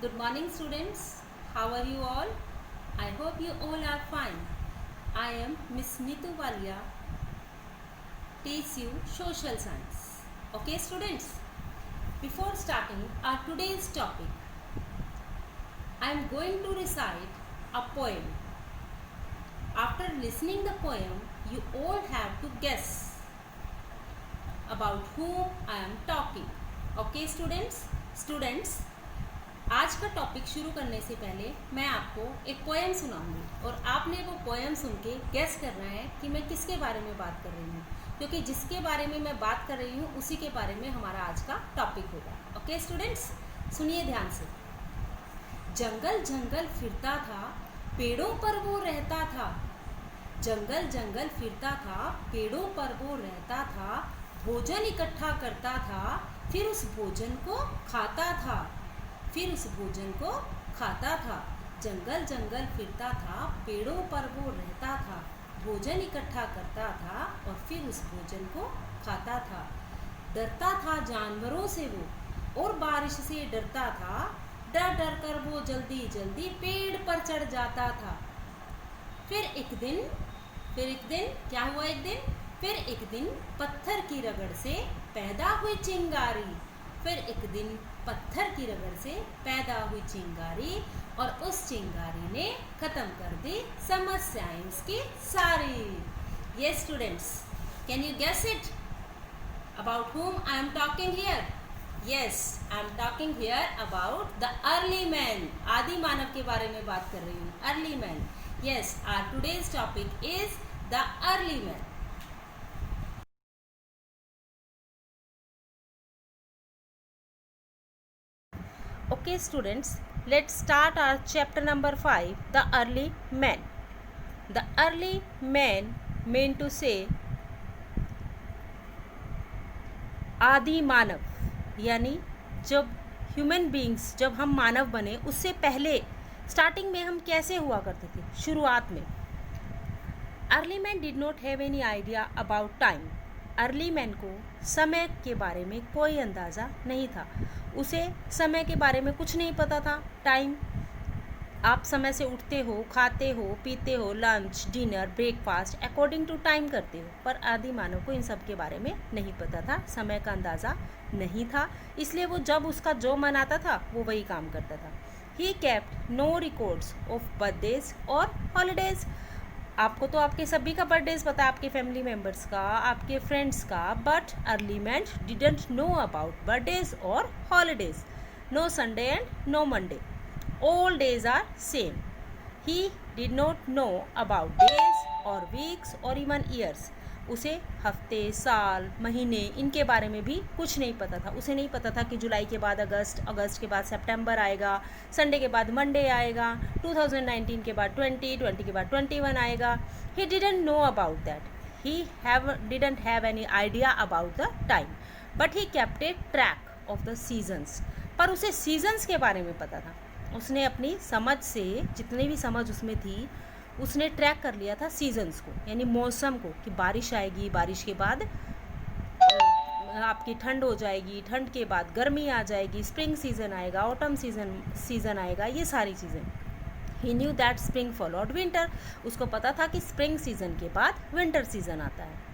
Good morning, students. How are you all? I hope you all are fine. I am Miss Neetu Walia, TCU Social Science. Okay, students. Before starting our today's topic, I am going to recite a poem. After listening the poem, you all have to guess about whom I am talking. Okay, students. Students, आज का topic शुरू करने से पहले मैं आपको एक poem सुनाऊंगी और आपने वो पोएम सुन के गैस करना है कि मैं किसके बारे में बात कर रही हूँ, क्योंकि जिसके बारे में मैं बात कर रही हूँ उसी के बारे में हमारा आज का टॉपिक होगा। ओके स्टूडेंट्स, सुनिए ध्यान से। जंगल जंगल फिरता था, पेड़ों पर वो रहता था। जंगल जंगल फिरता था, पेड़ों पर वो रहता था। भोजन इकट्ठा करता था, फिर उस भोजन को खाता था। फिर उस भोजन को खाता था। जंगल जंगल फिरता था, पेड़ों पर वो रहता था। भोजन इकट्ठा करता था और फिर उस भोजन को खाता था। डरता था जानवरों से वो और बारिश से डरता था। डर डर कर वो जल्दी जल्दी पेड़ पर चढ़ जाता था। फिर एक दिन क्या हुआ? फिर एक दिन पत्थर की रगड़ से पैदा हुई चिंगारी। फिर एक दिन पत्थर की रगड़ से पैदा हुई चिंगारी और उस चिंगारी ने खत्म कर दी समस्याएं इसकी सारी। ये students, can you guess it about whom I am talking here? Yes, I am talking here about the early man. आदि मानव के बारे में बात कर रही हूँ। Early man. Yes, our today's topic is the early man. Okay students, let's start our chapter number 5, the early man. The early man meant to say आदि मानव, यानी जब ह्यूमन बींग्स, जब हम मानव बने उससे पहले स्टार्टिंग में हम कैसे हुआ करते थे, शुरुआत में। Early man did not have any idea about time. Early man को समय के बारे में कोई अंदाज़ा नहीं था। उसे समय के बारे में कुछ नहीं पता था। टाइम, आप समय से उठते हो, खाते हो, पीते हो, lunch, dinner, breakfast according to time करते हो। पर आदि मानव को इन सब के बारे में नहीं पता था, समय का अंदाज़ा नहीं था। इसलिए वो जब उसका जो मन आता था वो वही काम करता था। He kept no records of birthdays और हॉलीडेज। आपको तो आपके सभी का बर्थडेज पता है, आपके फैमिली मेम्बर्स का, आपके फ्रेंड्स का, but early man didn't know about birthdays और holidays. No Sunday and no Monday, all days are same. He did not know about days और वीक्स और इवन ईयर्स। उसे हफ्ते, साल, महीने इनके बारे में भी कुछ नहीं पता था। उसे नहीं पता था कि जुलाई के बाद अगस्त, अगस्त के बाद सितंबर आएगा, संडे के बाद मंडे आएगा, 2019 के बाद 20 के बाद 21 आएगा। He didn't know about that. He didn't have any idea about the time, but he kept A track of the seasons. पर उसे सीजन्स के बारे में पता था। उसने अपनी समझ से, जितनी भी समझ उसमें थी, उसने ट्रैक कर लिया था सीजन्स को, यानी मौसम को, कि बारिश आएगी, बारिश के बाद आपकी ठंड हो जाएगी, ठंड के बाद गर्मी आ जाएगी, स्प्रिंग सीजन आएगा, ऑटम सीजन आएगा, ये सारी चीज़ें। He knew that spring followed winter. उसको पता था कि स्प्रिंग सीजन के बाद विंटर सीजन आता है।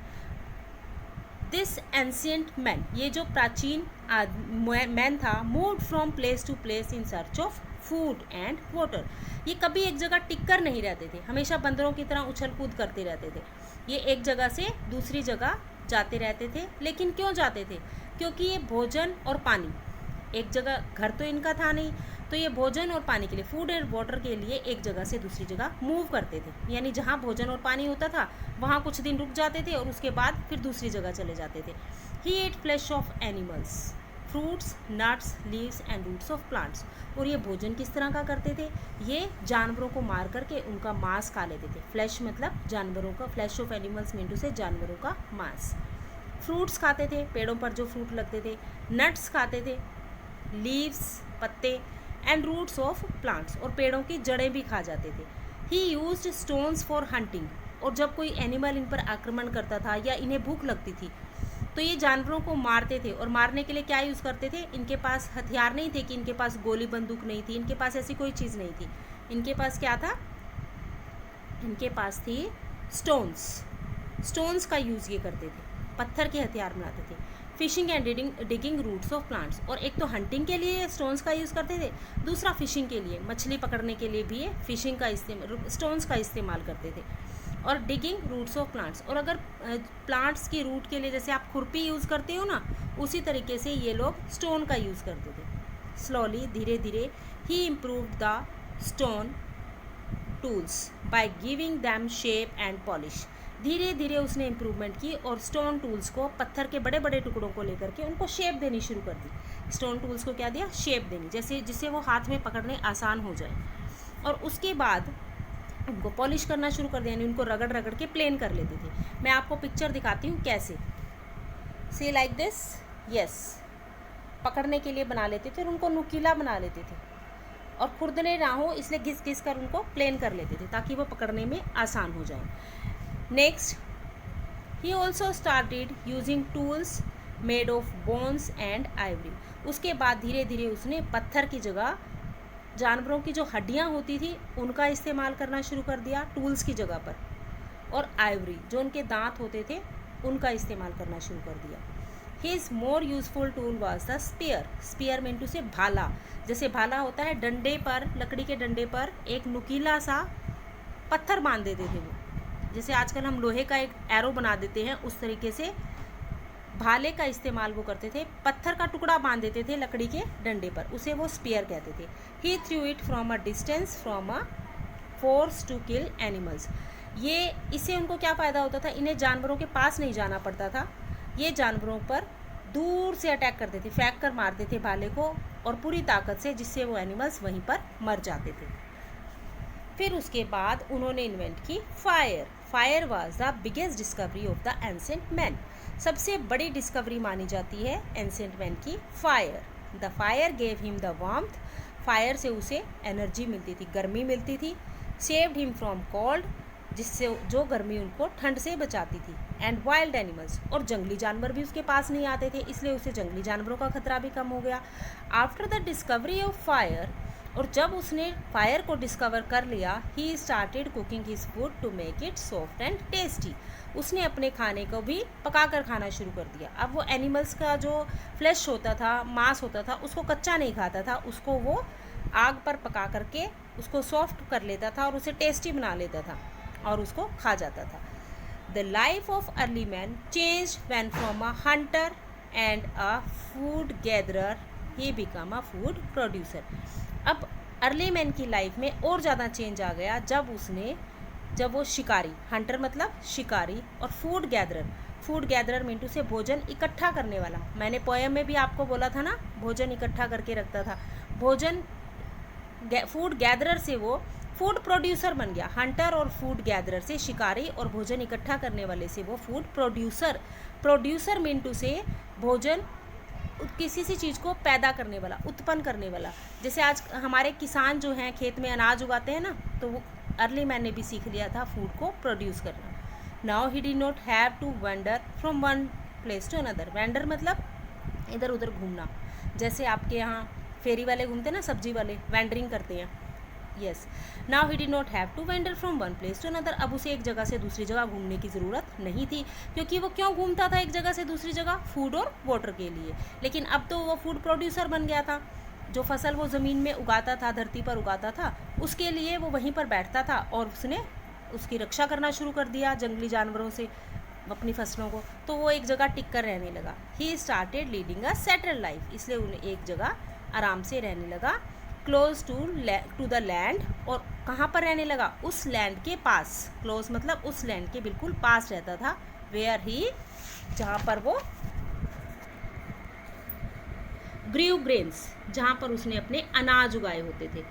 दिस एंशियंट मैन, ये जो प्राचीन मैन था, moved from place to place in search of food and water. ये कभी एक जगह टिक कर नहीं रहते थे, हमेशा बंदरों की तरह उछल कूद करते रहते थे। ये एक जगह से दूसरी जगह जाते रहते थे। लेकिन क्यों जाते थे? क्योंकि ये भोजन और पानी, एक जगह, घर तो इनका था नहीं, तो ये भोजन और पानी के लिए, फूड एंड वाटर के लिए एक जगह से दूसरी जगह मूव करते थे। यानी जहाँ भोजन और पानी होता था वहाँ कुछ दिन रुक जाते थे और उसके बाद फिर दूसरी जगह चले जाते थे। He ate flesh of animals, fruits, nuts, leaves and roots of plants. और ये भोजन किस तरह का करते थे? ये जानवरों को मार करके उनका मांस खा लेते थे। फ्लैश मतलब जानवरों का, flesh of animals mean to say जानवरों का मांस। फ्रूट्स खाते थे, पेड़ों पर जो फ्रूट लगते थे। नट्स खाते थे, लीव्स, पत्ते, एंड रूट्स ऑफ प्लांट्स, और पेड़ों की जड़ें भी खा जाते थे। ही यूज्ड स्टोन्स फॉर हंटिंग, और जब कोई एनिमल इन पर आक्रमण करता था या इन्हें भूख लगती थी तो ये जानवरों को मारते थे, और मारने के लिए क्या यूज़ करते थे? इनके पास हथियार नहीं थे कि इनके पास गोली बंदूक नहीं थी, इनके पास ऐसी कोई चीज़ नहीं थी। इनके पास क्या था? इनके पास थी स्टोन्स का यूज़ ये करते थे, पत्थर के हथियार बनाते थे। Fishing and digging roots of plants, और एक तो हंटिंग के लिए स्टोन्स का यूज़ करते थे, दूसरा फिशिंग के लिए, मछली पकड़ने के लिए भी ये फिशिंग का स्टोन्स का इस्तेमाल करते थे। और डिगिंग रूट्स ऑफ प्लांट्स, और अगर प्लांट्स की रूट के लिए जैसे आप खुरपी यूज़ करते हो ना, उसी तरीके से ये लोग स्टोन का यूज़ करते थे। स्लोली, धीरे धीरे, he improved the stone tools by giving them shape and polish. धीरे धीरे उसने इम्प्रूवमेंट की और स्टोन टूल्स को, पत्थर के बड़े बड़े टुकड़ों को लेकर के उनको शेप देनी शुरू कर दी। स्टोन टूल्स को क्या दिया? शेप देनी, जैसे जिससे वो हाथ में पकड़ने आसान हो जाए। और उसके बाद उनको पॉलिश करना शुरू कर दिया, यानी उनको रगड़ रगड़ के प्लेन कर लेते थे। मैं आपको पिक्चर दिखाती हूँ कैसे। सी लाइक दिस, यस, पकड़ने के लिए बना लेते थे और उनको नुकीला बना लेते थे, और खुरदने ना हो इसलिए घिस घिस कर उनको प्लेन कर लेते थे ताकि वो पकड़ने में आसान हो जाए। Next, he also started using tools made of bones and Ivory. उसके बाद धीरे धीरे उसने पत्थर की जगह जानवरों की जो हड्डियां होती थी उनका इस्तेमाल करना शुरू कर दिया टूल्स की जगह पर, और आइवरी जो उनके दांत होते थे उनका इस्तेमाल करना शुरू कर दिया। His more useful tool was the spear. Spear mean से भाला, जैसे भाला होता है डंडे पर, लकड़ी के डंडे पर एक नुकीला सा पत्थर बांध देते थे वो, जैसे आजकल हम लोहे का एक एरो बना देते हैं उस तरीके से भाले का इस्तेमाल वो करते थे। पत्थर का टुकड़ा बांध देते थे लकड़ी के डंडे पर, उसे वो स्पेयर कहते थे। He threw it from a distance from a force to kill animals. ये इससे उनको क्या फ़ायदा होता था? इन्हें जानवरों के पास नहीं जाना पड़ता था, ये जानवरों पर दूर से अटैक करते थे, फेंक कर मारते थे भाले को और पूरी ताकत से, जिससे वो एनिमल्स वहीं पर मर जाते थे। फिर उसके बाद उन्होंने इन्वेंट की fire. Fire was the biggest discovery of the ancient man. सबसे बड़ी डिस्कवरी मानी जाती है एंसेंट मैन की fire. The fire gave him the warmth. Fire से उसे एनर्जी मिलती थी, गर्मी मिलती थी। सेव्ड हिम फ्रॉम कोल्ड, जिससे जो गर्मी उनको ठंड से बचाती थी। एंड वाइल्ड एनिमल्स, और जंगली जानवर भी उसके पास नहीं आते थे, इसलिए उसे जंगली जानवरों का खतरा भी कम हो गया। After the discovery of fire, और जब उसने फायर को डिस्कवर कर लिया, he started cooking his food to make it soft and tasty. उसने अपने खाने को भी पकाकर खाना शुरू कर दिया। अब वो एनिमल्स का जो फ्लैश होता था, मांस होता था, उसको कच्चा नहीं खाता था, उसको वो आग पर पका करके उसको सॉफ्ट कर लेता था और उसे टेस्टी बना लेता था और उसको खा जाता था। The life of early man change when from a Hunter and a food gatherer he become a food producer. अब अर्ली मैन की लाइफ में और ज़्यादा चेंज आ गया जब वो शिकारी, हंटर मतलब शिकारी, और फूड गैदरर मीन से भोजन इकट्ठा करने वाला। मैंने पोएम में भी आपको बोला था ना, भोजन इकट्ठा करके रखता था। फूड गैदरर से वो फूड प्रोड्यूसर बन गया। हंटर और फूड गैदरर से, शिकारी और भोजन इकट्ठा करने वाले से वो फूड प्रोड्यूसर मीन से भोजन, किसी सी चीज़ को पैदा करने वाला, उत्पन्न करने वाला। जैसे आज हमारे किसान जो हैं खेत में अनाज उगाते हैं ना, तो वो अर्ली मैन ने भी सीख लिया था फूड को प्रोड्यूस करना। Now he did not have to wander from one place to another. Wander मतलब इधर उधर घूमना, जैसे आपके यहाँ फेरी वाले घूमते हैं ना, सब्जी वाले वेंडरिंग करते हैं। Yes, now he did not have to wander from one place to another. अब उसे एक जगह से दूसरी जगह घूमने की ज़रूरत नहीं थी, क्योंकि वो क्यों घूमता था एक जगह से दूसरी जगह? फूड और वाटर के लिए। लेकिन अब तो वो फूड प्रोड्यूसर बन गया था। जो फसल वो ज़मीन में उगाता था, धरती पर उगाता था, उसके लिए वो वहीं पर बैठता था और उसने उसकी रक्षा करना शुरू कर दिया जंगली जानवरों से अपनी फसलों को। तो वो एक जगह टिक कर रहने लगा। He started leading a settled life, इसलिए उन्हें एक जगह आराम से रहने लगा। क्लोज टू द लैंड, और कहाँ पर रहने लगा? उस लैंड के पास। क्लोज मतलब उस लैंड के बिल्कुल पास रहता था। वेयर ही, जहाँ पर वो ग्रीव ग्रेन्स, जहाँ पर उसने अपने अनाज उगाए होते थे।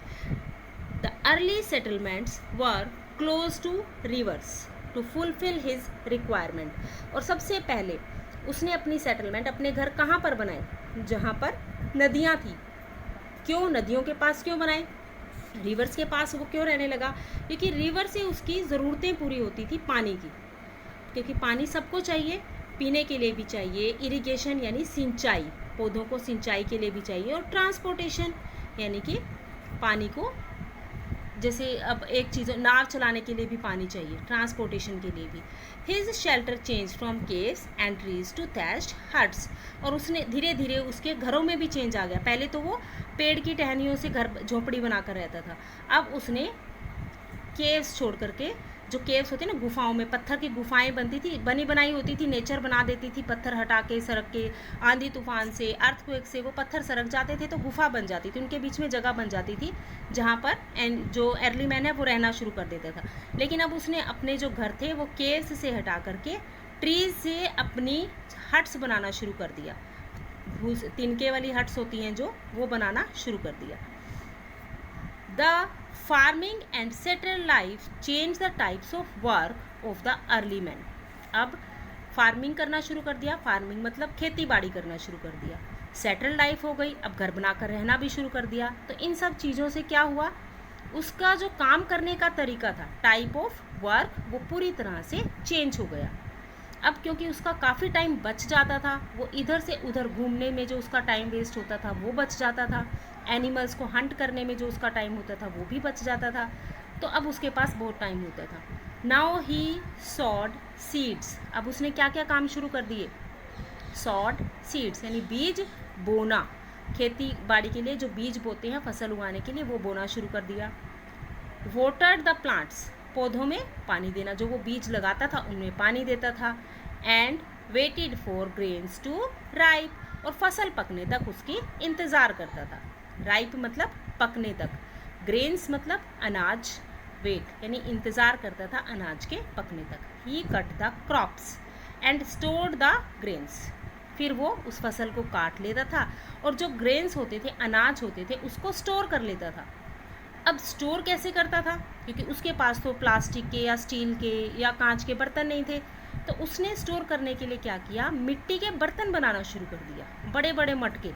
The early settlements were close to rivers to fulfil his requirement. और सबसे पहले उसने अपनी सेटलमेंट, अपने घर कहाँ पर बनाए? जहाँ पर नदियाँ थी। क्यों नदियों के पास क्यों बनाए? रिवर्स के पास वो क्यों रहने लगा? क्योंकि रिवर से उसकी ज़रूरतें पूरी होती थी पानी की, क्योंकि पानी सबको चाहिए। पीने के लिए भी चाहिए, इरिगेशन यानी सिंचाई, पौधों को सिंचाई के लिए भी चाहिए, और ट्रांसपोर्टेशन यानी कि पानी को, जैसे अब एक चीज़ नाव चलाने के लिए भी पानी चाहिए, ट्रांसपोर्टेशन के लिए भी। His shelter change from caves and trees to thatched huts, और उसने धीरे धीरे उसके घरों में भी चेंज आ गया। पहले तो वो पेड़ की टहनियों से घर झोंपड़ी बनाकर रहता था, अब उसने केव्स छोड़ करके, जो केव्स होती ना, गुफाओं में पत्थर की गुफाएं बनती थी, बनी बनाई होती थी, नेचर बना देती थी, पत्थर हटा के सड़क के, आंधी तूफान से, अर्थक्वेक से वो पत्थर सरक जाते थे तो गुफा बन जाती थी, उनके बीच में जगह बन जाती थी जहाँ पर जो अर्ली मैन है वो रहना शुरू कर देता था। लेकिन अब उसने अपने जो घर थे वो केव्स से हटा करके ट्रीज से अपनी हट्स बनाना शुरू कर दिया, तिनके वाली हट्स होती हैं जो, वो बनाना शुरू कर दिया। The farming and settled life changed the types of work of the early men. अब फार्मिंग करना शुरू कर दिया, फार्मिंग मतलब खेती बाड़ी करना शुरू कर दिया। सेटल्ड लाइफ हो गई, अब घर बनाकर रहना भी शुरू कर दिया। तो इन सब चीज़ों से क्या हुआ, उसका जो काम करने का तरीका था, टाइप ऑफ वर्क, वो पूरी तरह से चेंज हो गया। अब क्योंकि उसका काफ़ी टाइम बच जाता था, वो इधर से उधर घूमने में जो उसका टाइम वेस्ट होता था वो बच जाता था, एनिमल्स को हंट करने में जो उसका टाइम होता था वो भी बच जाता था, तो अब उसके पास बहुत टाइम होता था। नाउ ही सॉड सीड्स, अब उसने क्या क्या काम शुरू कर दिए, सॉड सीड्स यानी बीज बोना, खेती बाड़ी के लिए जो बीज बोते हैं फसल उगाने के लिए, वो बोना शुरू कर दिया। वाटर्ड द प्लांट्स, पौधों में पानी देना, जो वो बीज लगाता था उनमें पानी देता था। And waited for grains to ripe, और फसल पकने तक उसकी इंतज़ार करता था। राइप मतलब पकने तक, ग्रेन्स मतलब अनाज, वेट यानी इंतज़ार करता था अनाज के पकने तक। He cut the crops and stored the grains, फिर वो उस फसल को काट लेता था और जो ग्रेन्स होते थे, अनाज होते थे, उसको स्टोर कर लेता था। अब स्टोर कैसे करता था, क्योंकि उसके पास तो प्लास्टिक के या स्टील के या कांच के बर्तन नहीं थे, तो उसने स्टोर करने के लिए क्या किया, मिट्टी के बर्तन बनाना शुरू कर दिया, बड़े बड़े मटके।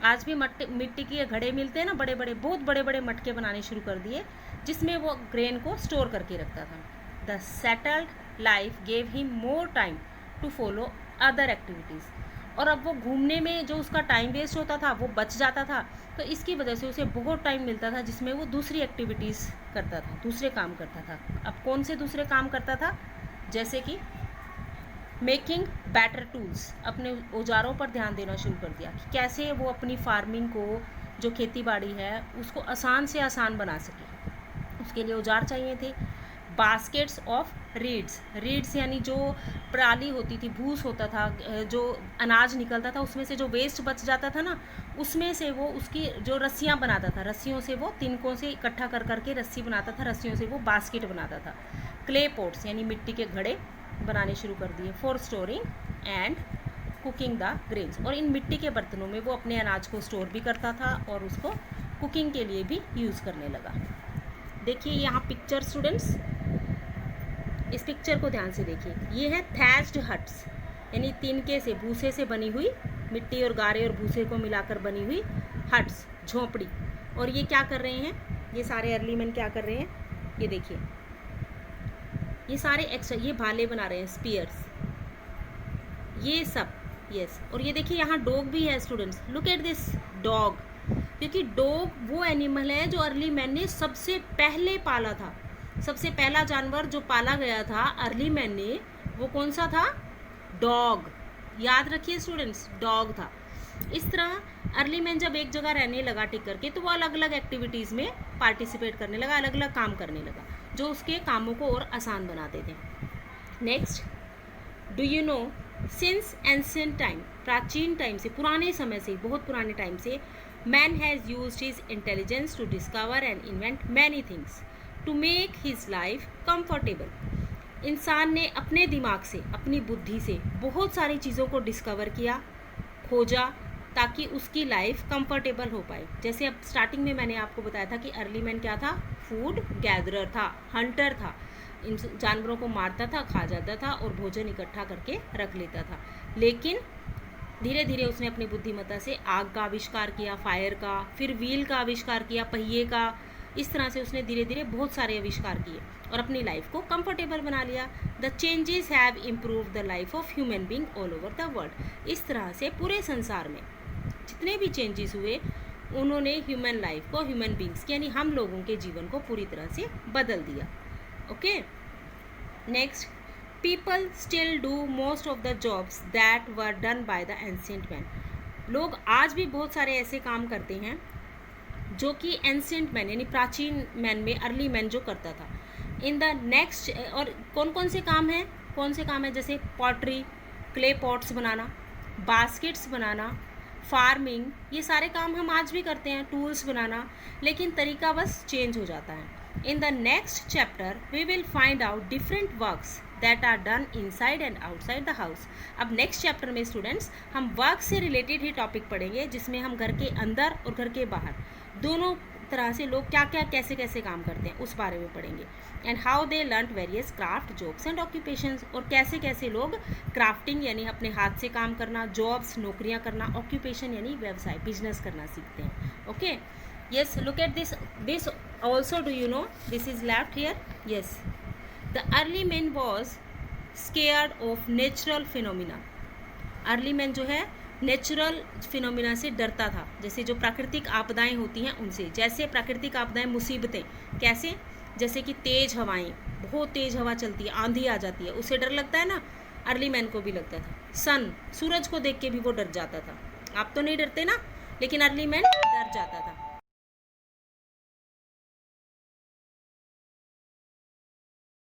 आज भी मिट्टी के घड़े मिलते हैं ना, बड़े बड़े, बहुत बड़े बड़े मटके बनाने शुरू कर दिए जिसमें वो ग्रेन को स्टोर करके रखता था। The settled life gave him more time to follow other activities, और अब वो घूमने में जो उसका टाइम वेस्ट होता था वो बच जाता था, तो इसकी वजह से उसे बहुत टाइम मिलता था जिसमें वो दूसरी एक्टिविटीज़ करता था, दूसरे काम करता था। अब कौन से दूसरे काम करता था, जैसे कि मेकिंग बेटर टूल्स, अपने औजारों पर ध्यान देना शुरू कर दिया कि कैसे वो अपनी फार्मिंग को, जो खेती बाड़ी है, उसको आसान से आसान बना सके। उसके लिए औजार चाहिए थे। बास्केट्स ऑफ रीड्स, रीड्स यानी जो पराली होती थी, भूस होता था, जो अनाज निकलता था उसमें से जो वेस्ट बच जाता था ना, उसमें से वो उसकी जो रस्सियाँ बनाता था, रस्सियों से वो तिनकों से इकट्ठा कर करके रस्सी बनाता था, रस्सियों से वो बास्केट बनाता था। क्ले पॉट्स यानी मिट्टी के घड़े बनाने शुरू कर दिए। For storing and cooking the grains, और इन मिट्टी के बर्तनों में वो अपने अनाज को स्टोर भी करता था और उसको कुकिंग के लिए भी यूज़ करने लगा। देखिए यहाँ पिक्चर स्टूडेंट्स, इस पिक्चर को ध्यान से देखिए, ये है थैच्ड हट्स यानी तिनके से, भूसे से बनी हुई, मिट्टी और गारे और भूसे को मिलाकर बनी हुई हट्स, झोंपड़ी। और ये क्या कर रहे हैं, ये सारे अर्ली मैन क्या कर रहे हैं, ये देखिए, ये सारे एक्स्ट्रा, ये भाले बना रहे हैं, स्पीयर्स, ये सब, यस। और ये देखिए यहाँ डॉग भी है students, look at this dog, क्योंकि डॉग वो एनिमल है जो अर्ली मैन ने सबसे पहले पाला था। सबसे पहला जानवर जो पाला गया था अर्ली मैन ने, वो कौन सा था, डॉग। याद रखिए स्टूडेंट्स, डॉग था। इस तरह अर्ली मैन जब एक जगह रहने लगा टिक करके, तो वो अलग अलग एक्टिविटीज़ में पार्टिसिपेट करने लगा, अलग अलग काम करने लगा जो उसके कामों को और आसान बनाते थे। Next, do you know, since ancient time, प्राचीन टाइम से, पुराने समय से, बहुत पुराने टाइम से, man has used his intelligence to discover and invent many things to make his life comfortable. इंसान ने अपने दिमाग से, अपनी बुद्धि से बहुत सारी चीज़ों को डिस्कवर किया, खोजा, ताकि उसकी लाइफ कंफर्टेबल हो पाए। जैसे अब स्टार्टिंग में मैंने आपको बताया था कि अर्ली मैन क्या था, फूड गैदरर था, हंटर था, इन जानवरों को मारता था, खा जाता था और भोजन इकट्ठा करके रख लेता था। लेकिन धीरे धीरे उसने अपनी बुद्धिमत्ता से आग का आविष्कार किया, फायर का, फिर व्हील का आविष्कार किया, पहिए का, इस तरह से उसने धीरे धीरे बहुत सारे आविष्कार किए और अपनी लाइफ को कंफर्टेबल बना लिया। The changes have improve the life of human being all over the world. इस तरह से पूरे संसार में जितने भी चेंजेस हुए उन्होंने ह्यूमन लाइफ को, ह्यूमन बींग्स यानी हम लोगों के जीवन को पूरी तरह से बदल दिया। Okay, next, people still do most of the jobs that were done by the ancient man. लोग आज भी बहुत सारे ऐसे काम करते हैं जो कि एंशिएंट मैन यानी प्राचीन मैन में, अर्ली मैन जो करता था। इन द नेक्स्ट, और कौन कौन से काम हैं, कौन से काम है, जैसे पॉटरी, क्ले पॉट्स बनाना, बास्केट्स बनाना, फार्मिंग, ये सारे काम हम आज भी करते हैं, टूल्स बनाना, लेकिन तरीका बस चेंज हो जाता है। In the next chapter we will find out different works that are done inside and outside the house. अब नेक्स्ट चैप्टर में स्टूडेंट्स हम वर्क से रिलेटेड ही टॉपिक पढ़ेंगे, जिसमें हम घर के अंदर और घर के बाहर दोनों तरह से लोग क्या क्या कैसे कैसे काम करते हैं उस बारे में पढ़ेंगे। And how they learn various craft, jobs and occupations, और कैसे कैसे लोग क्राफ्टिंग यानी अपने हाथ से काम करना, जॉब्स नौकरियां करना, ऑक्यूपेशन यानी व्यवसाय बिजनेस करना सीखते हैं। Okay, yes, look at this also, do you know this is left here? Yes, the early man was scared of natural phenomena. Early man जो है नेचुरल फिनोमिना से डरता था, जैसे जो प्राकृतिक आपदाएं होती हैं उनसे। जैसे प्राकृतिक आपदाएं, मुसीबतें, कैसे, जैसे कि तेज़ हवाएं, बहुत तेज़ हवा चलती है, आंधी आ जाती है, उससे डर लगता है ना, अर्ली मैन को भी लगता था। सूरज को देख के भी वो डर जाता था। आप तो नहीं डरते ना, लेकिन अर्ली मैन डर जाता था।